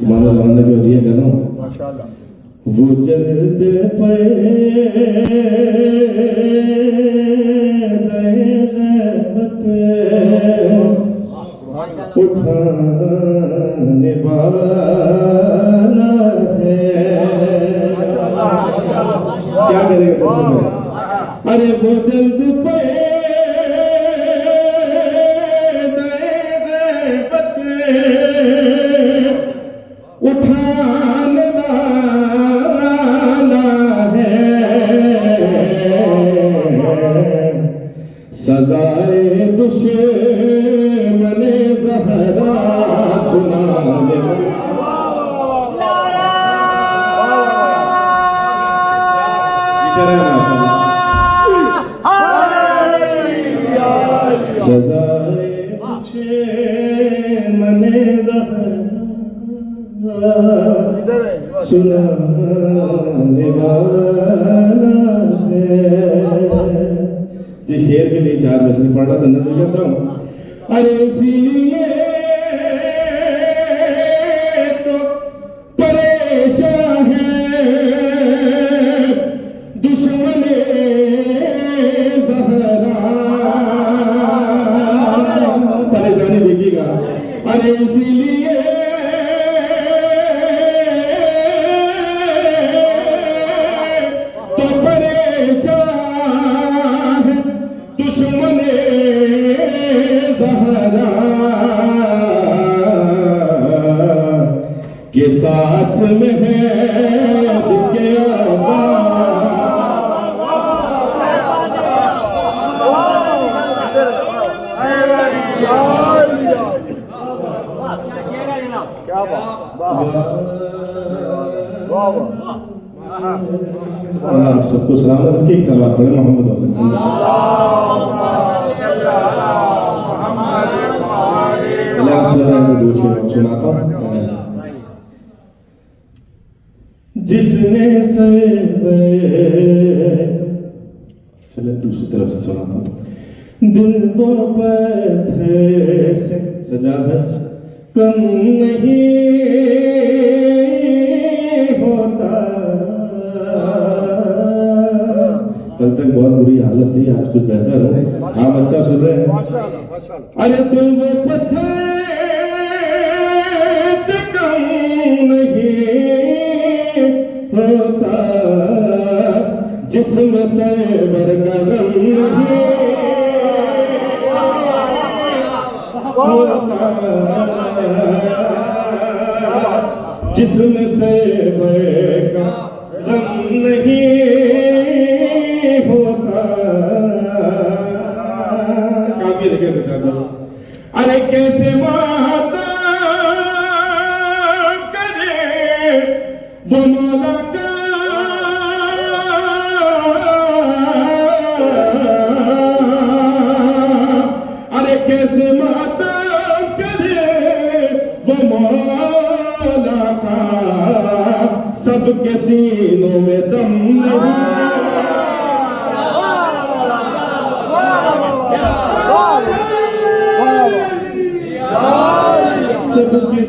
इमाम बांदा के वदिया कहता हूँ वो जल्द पे उठाने वाला है। क्या करेगा? अरे वो जल्द पे उठाने वाला है। सजाए दुश्मने ज़हरा सुनाने सजाए दुश्मने ज़हरा सुनाने वाला है। जिस शेर के लिए 4 मछली पढ़ रहा था नजर करता हूँ। अरे इसीलिए तो परेशान है दुश्मने ज़हरा। परेशानी देखिएगा। अरे इसीलिए तो परेशान है दुश्मने ज़हरा के साथ में है के अल्लाह आप सबको सलामत रखे। एक सलावत पढ़े मोहम्मद चले आप सुन रहे हैं तो 2 शेर सुनाता हूँ। जिसने चले दूसरी तरफ से सुनाता हूँ। दिल वो पत्थर से सजा है कम नहीं होता। कल तक बहुत बुरी हालत थी, आज कुछ बेहतर हो। आप अच्छा सुन रहे हैं? अरे दिल वो पत्थर से कम नहीं होता जिसमें सबर का गम नहीं होता जिसमें सबर का गम नहीं होता। काफी देखे सकता। अरे कैसे वादा करे वो मौला का अरे कैसे वादा करे वो मौला का सबके सीनों में दम नहीं। सबके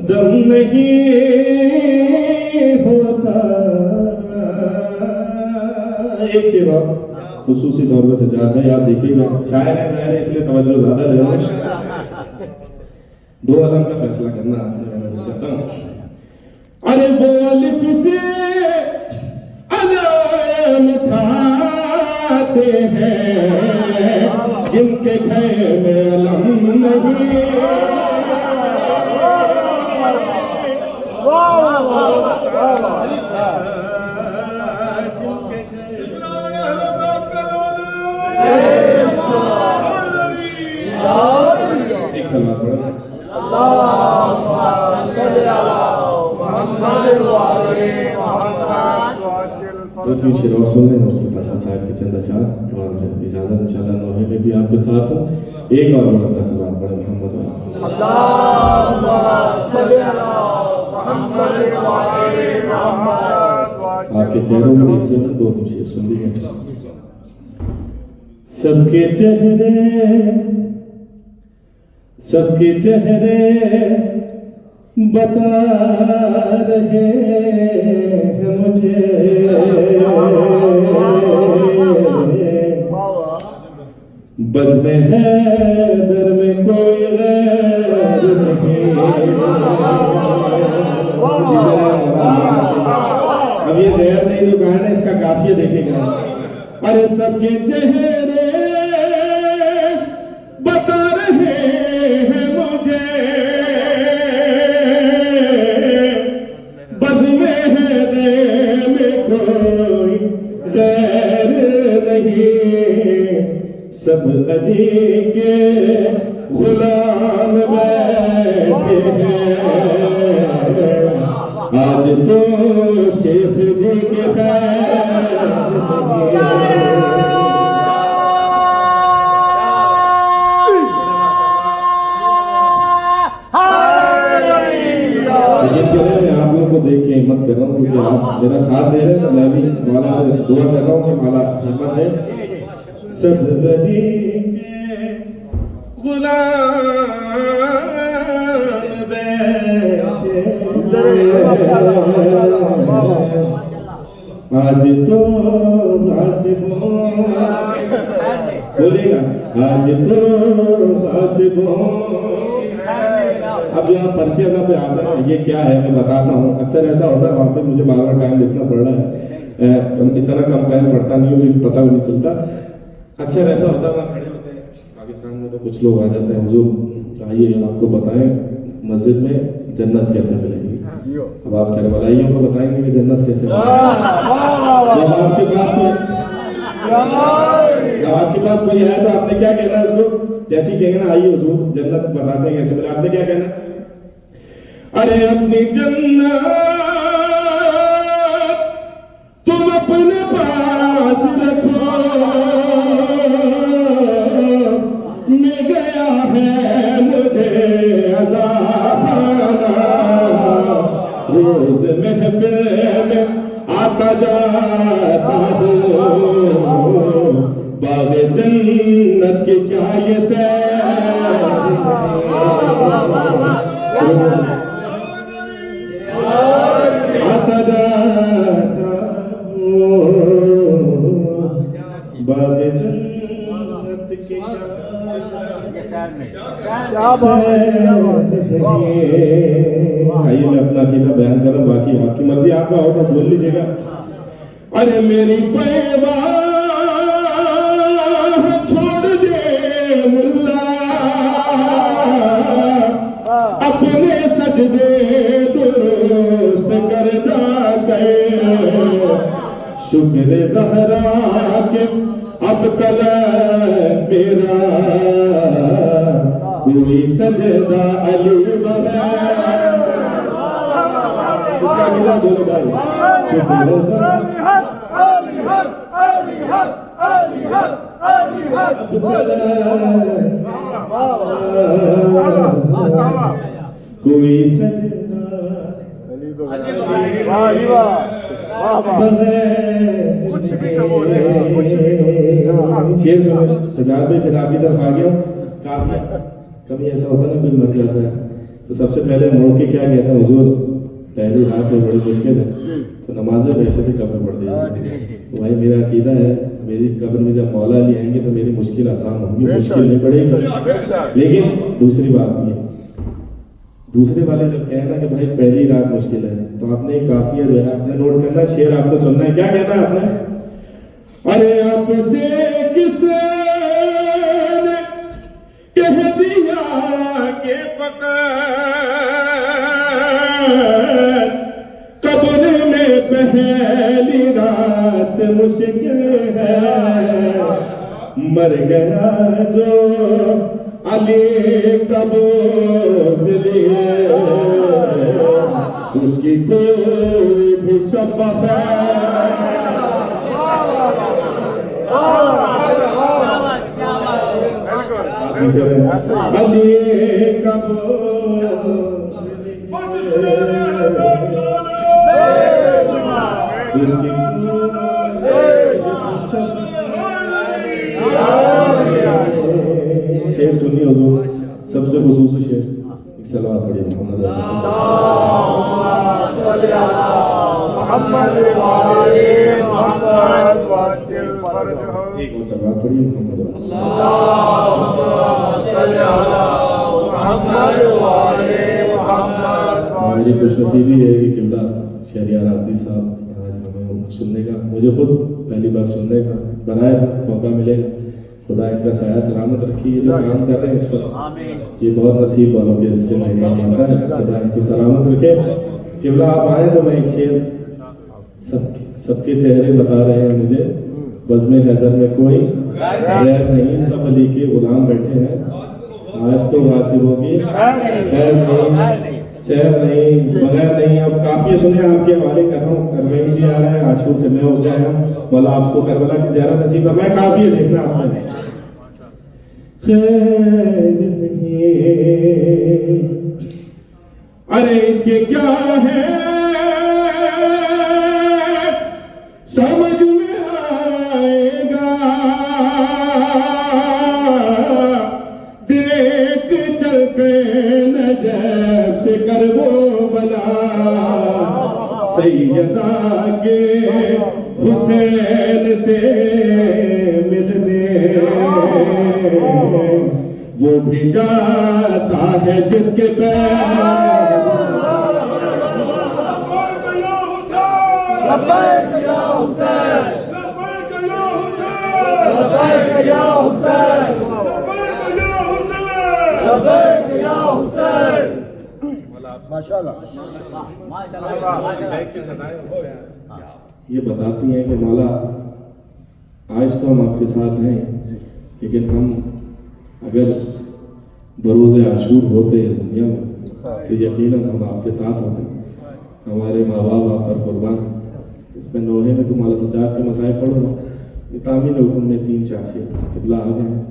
दम नहीं होता। एक शेर खुसूसी तौर पर सजा है, आप देखिएगा। शायर है इसलिए तवज्जो ज्यादा दे रहा हूं। 2 अलम का फैसला करना आपने मैं करता हूं। अरे वो अलिफ से अलम खाते हैं जिनके घर में अलम नहीं। एक सलाम पढ़ो। 2-3 शेर और सुन लें, उसके बाद साहब के चंद अशार और इजाजत इंशाल्लाह नोहे में भी आपके साथ हूँ। एक और बड़ा सलाम पढ़े मोहम्मद आपके चेहरों में 2 शेर सुन लीजिए। सबके चेहरे बता रहे हैं मुझे, बज़्म हैदर में कोई गैर नहीं। अब ये गैर नहीं जो गाना है इसका काफिया देखेगा। अरे सबके चेहरे बता रहे हैं मुझे, बज़्म हैदर में कोई गैर नहीं। सब अली के गुलाम बैठे हैं, आज तो शेख जी के खैर आप लोगों को देख के हिम्मत कर रहा हूँ, क्योंकि आप मेरा साथ दे रहे हैं तो मैं भी मौला से दुआ कर रहा हूँ कि मौला हिम्मत दे। सब अली के गुलाम बैठे आज तो गासिबों बोलेगा, आज तो गासिबों। अब जो आप परसिया पे आता है ये क्या है मैं बताता हूँ। अक्सर ऐसा होता है वहाँ पे मुझे बार बार टाइम देखना पड़ रहा है, इतना कम टाइम पड़ता नहीं हो कि पता भी नहीं चलता। अक्सर ऐसा होता है वहाँ खड़े होते हैं पाकिस्तान में तो कुछ लोग आ जाते हैं, हुजूर आइए आपको बताएं मस्जिद में जन्नत कैसे मिलेगी। अब आप करबलाइयों को बताएंगे कि जन्नत कैसे मिलेगी। जब आपके पास कोई है तो आपने क्या कहना है उसको, जैसे ही कहेंगे ना आइए हुजूर जन्नत बताते हैं कैसे मिले, आपने क्या कहना? अरे अपनी जन्नत तुम अपने पास रखो, मिल गया है मुझे अज़ाना, रोज महफिल में आता जाता हूँ, बाग़े जन्नत के क्या ये सैर आता जाता हूँ, बाग़े जन्नत के क्या आइए मैं अपना अकीदा बयान कर रहा हूँ, बाकी आपकी मर्जी, आपका हो तो बोल लीजिएगा। अरे मेरी पैवाह छोड़ दे मुल्ला, अपने सजदे दुरुस्त कर जा गए, शुक्र ज़हरा के अब तलक मेरा कोई सजदा अली बगैर। इसका मिला बोलो भाई, शुक्र ज़हरा कोई सजना कुछ भी बोले कुछ भी शेर सुने सजाद में फिर आपकी तरफ आ गया। काफी कभी ऐसा होता है ना कोई मर जाता है तो सबसे पहले मोड़ के क्या कहते हैं, हुजूर पहली रात में बड़ी मुश्किल है तो नमाज़ें वैसे भी कब्र पड़ दीजिए। तो भाई मेरा अकीदा है मेरी कब्र में जब मौला अली आएंगे तो मेरी मुश्किल आसान होगी, मुश्किल नहीं पड़ेगी। लेकिन दूसरी बात ये, दूसरे वाले जब कहे ना कि भाई पहली रात मुश्किल है तो आपने काफिया जो है आपने नोट करना है, शेर आपको सुनना है। क्या कहना है आपने? अरे आपसे किसे कह दिया के फ़क़त कब्र में पहली रात मुश्किल है, मर गया जो अली कबूल लिए उसकी कोई भी सबब है। अली कबूल उसकी सुनी हुजूर, सबसे खुसूसी शेर एक सलावत पढ़िए मोहम्मद एक और सलावत पढ़िए मोहम्मद मेरी खुशनसीबी है कि किबला शहरियार आदिल साहब आज हमें सुनने का, मुझे खुद पहली बार सुनने का बनाए मौका मिलेगा। खुदा इनका साया सलामत रखी, ये जो काम कर रहे हैं इस पर ये बहुत नसीब वालों के हिस्से में काम आता है। खुदा इनको सलामत रखे। किबला आप आए तो मैं एक शेर सबके चेहरे बता रहे हैं मुझे। बज़्म हैदर में कोई गैर नहीं, सब अली के गुलाम बैठे हैं। आज तो गासिबों की खैर नहीं, शहर नहीं, बगैर नहीं। अब काफी सुने आपके हवाले कर रहा हूँ। करबई भी आ रहा है, आशूर से मैं हो गया हूँ। मौला आपको करबला की ज़ियारत नसीब फरमाए। काफी है देखना आपने। खैर नहीं, अरे इसके क्या है समझ में आएगा, देख चल के नजर से कर वो बला सैयदा के हुसैन से मिलने। वो भी जाता है जिसके ये बताती हैं कि मौला आज तो हम आपके साथ हैं, लेकिन हम अगर बरोज़े आशूर होते दुनिया में तो यकीनन हम आपके साथ होते। हमारे माँ बाप आप पर कुर्बान। इसमें नोहे में तुम मौला सजाद के मसाइब पढ़ो ना, तामील हुक्म में 3 शाखियत किबला आ गए हैं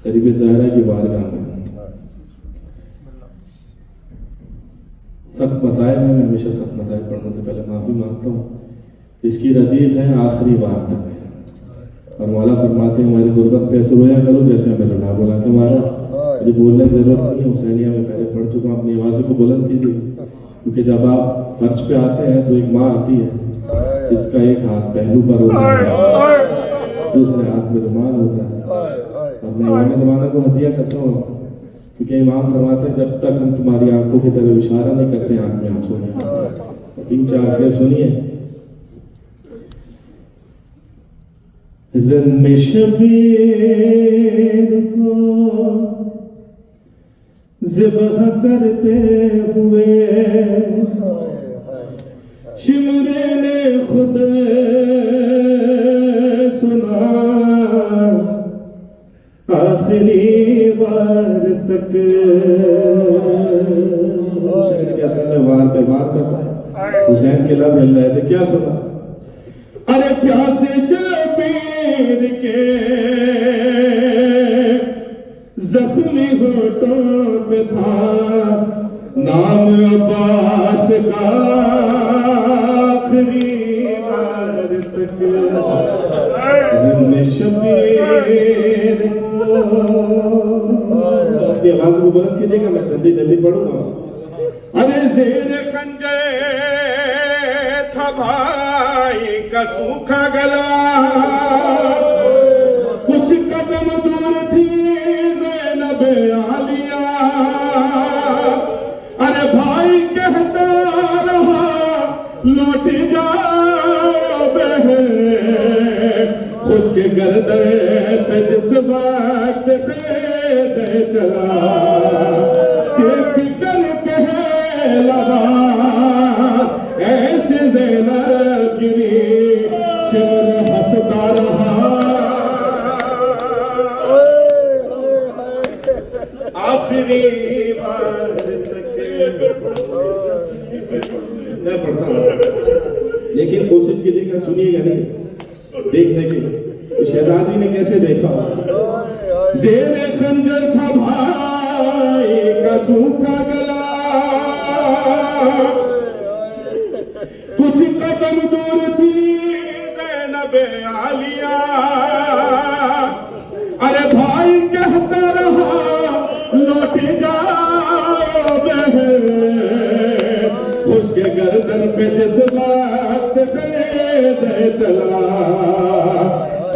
करीब ज़हरा की बारगाह में। सख्त मसाइल में मैं हमेशा सख्त मसाइल पढ़ने से पहले माफ़ी मांगता हूँ। इसकी रदीफ है आखिरी बार तक। और मौला फरमाते हैं हमारी गुर्बत पे ऐसे रोया करो जैसे हमें रुला बोला के मारा। मुझे बोलने की जरूरत नहीं है, हुसैनिया में पहले पढ़ चुका हूँ। अपनी आवाज़ को बुलंद कीजिए, क्योंकि जब आप फर्श पे आते हैं तो एक माँ आती है जिसका एक हाथ पहलू पर होता है, दूसरे हाथ में रुमाल होता है। और मैं इमाम ज़माना को हदिया करता हूँ, क्योंकि इमाम फरमाते हैं जब तक हम तुम्हारी आंखों की तरफ इशारा नहीं करते आंख में आंसू नहीं। 3-4 शेर सुनिए। रन में शबीर को ज़िबह करते हुए शिमरे ने खुद सुना आखिरी बार तक। वार पे वार करता है, हुसैन के लब हिल रहे थे, क्या सुना? अरे प्यासे शबीर के जख्मी होठों पे था नाम अब्बास का आखिरी बार तक। शबीर अपनी आवाज को बुलंद कीजिएगा, मैं जल्दी जल्दी पढ़ूंगा। अरे ज़ेर खंजर था भाई का सूखा गला, कुछ कदम दूर थी ज़ैनब आलिया। अरे भाई कहता रहा लौट जाओ बहन, खुश्क गर्दन पे जिस वक्त से चला, देख कर पहला ऐसे ज़ैनब गिरी शिमर हंसता रहा। आखिरी बार मैं पढ़ता हूँ, लेकिन कोशिश कीजिएगा सुनिएगा नहीं, देखने की तो शहजादी ने कैसे देखा। ज़ेरे खंजर था भाई का सूखा गला, कुछ कदम दूर थी ज़ैनब आलिया। अरे भाई कहता रहा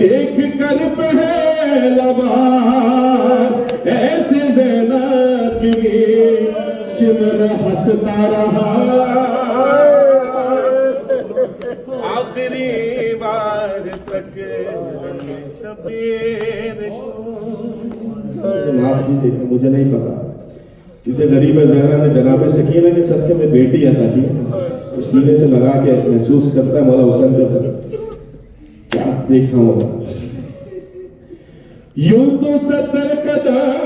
देख कर पहला बार ऐसे ज़ैनब की शिमर हंसता रहा, आखिरी बार तक शबीर माफ कीजिएगा, मुझे नहीं पता किसी गरीब ज़हरा ने जनाब सकीना के सदके में बेटी अता की, तो सीने से लगा के महसूस करता है मौला हुसैन पे क्या देखा होगा। यूं तो 70 कदम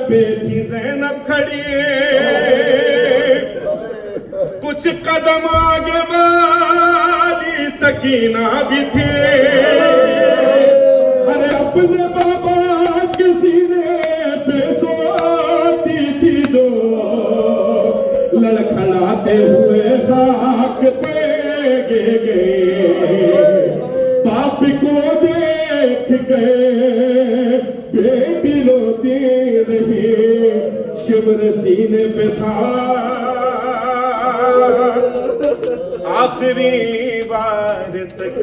पे थी ज़ैनब खड़ी, कुछ कदम आगे वाली सकीना भी थी। अरे अपने बाबा के सीने पे सोती थी जो, लड़खड़ाते हुए खाक पे गए, पाप को देख गए बेटी रोती रही, शिमर सीने पे था आखिरी बार तक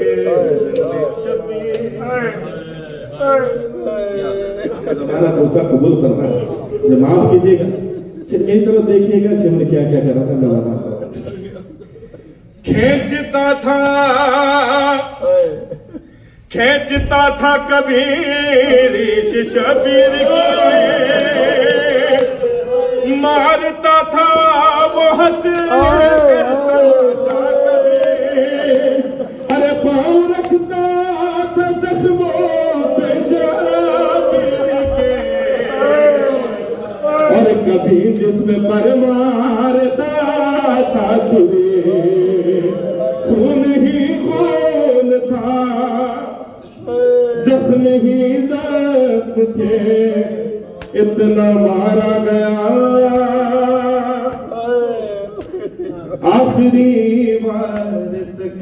हमारा गुस्सा कबूल करना है, मुझे माफ कीजिएगा, सिर्फ मेरी तरफ देखिएगा शिमर क्या क्या कर रहा था। मैं बताता हूँ, खींचता था कभी शबीर की, मारता था वो हंस करता था कभी, अरे पाँव रखता था जख्मों पे शबीर के, और कभी जिसमें पर मारता था छुरी, खून ही खून था, जख्म ही जख्म थे, इतना मारा गया आखिरी बार तक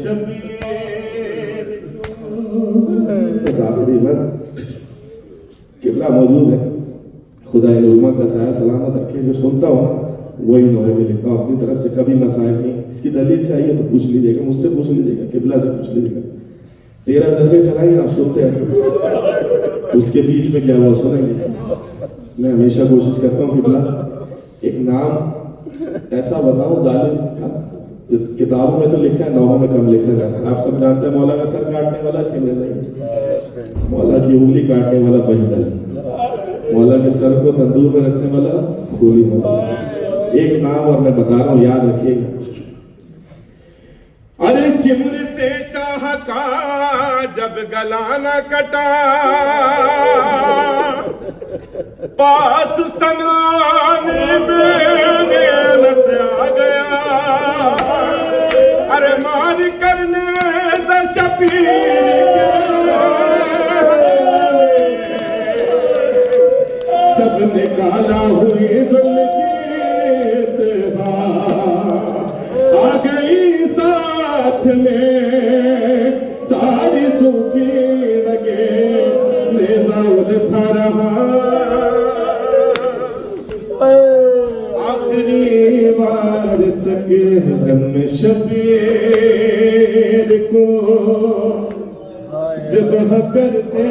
शबीर। बस आखिरी बार किबला मौजूद है, खुदा इन उलमा का साया सलामत रखे, जो सुनता हो ना वही नोहे में लिखता हूँ, अपनी तरफ से कभी मसाइब नहीं। इसकी दलील चाहिए तो पूछ लीजिएगा, मुझसे पूछ लीजिएगा, किबला से पूछ लीजिएगा। 13 दरवे चलाएंगे आप सुनते हैं, उसके बीच में क्या हुआ सुनेंगे। मैं हमेशा कोशिश करता हूँ किबला एक नाम ऐसा बताऊं जालिम का, किताबों में तो लिखा है, नौहों में कम लिखा जाता है। आप सब जानते हैं मौला का सर काटने वाला शिमर नहीं, मौला की उंगली काटने वाला बजदल, मौला के सर को तंदूर में रखने वाला गोली मौला। एक नाम और मैं बता रहा हूं, याद रखिएगा। अरे शिमर से शाह का जब गला न कटा, पास सनाने में से आ गया, अरे मार करने शबीर जब निकाला हुई जुल्फ़ी आ गई साथ में, सारी सूखी लगे नेज़ा उलझा रहा, आखिरी बार तक हम शबीर को ज़िब्ह करते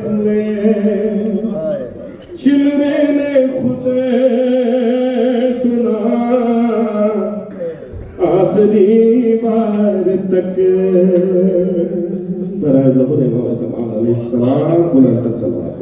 हुए शिमरे ने खुद सुना, आखिरी बार तक। ज़रा ज़बूर इमाम अलैहिस्सलाम बुलंद सलावत।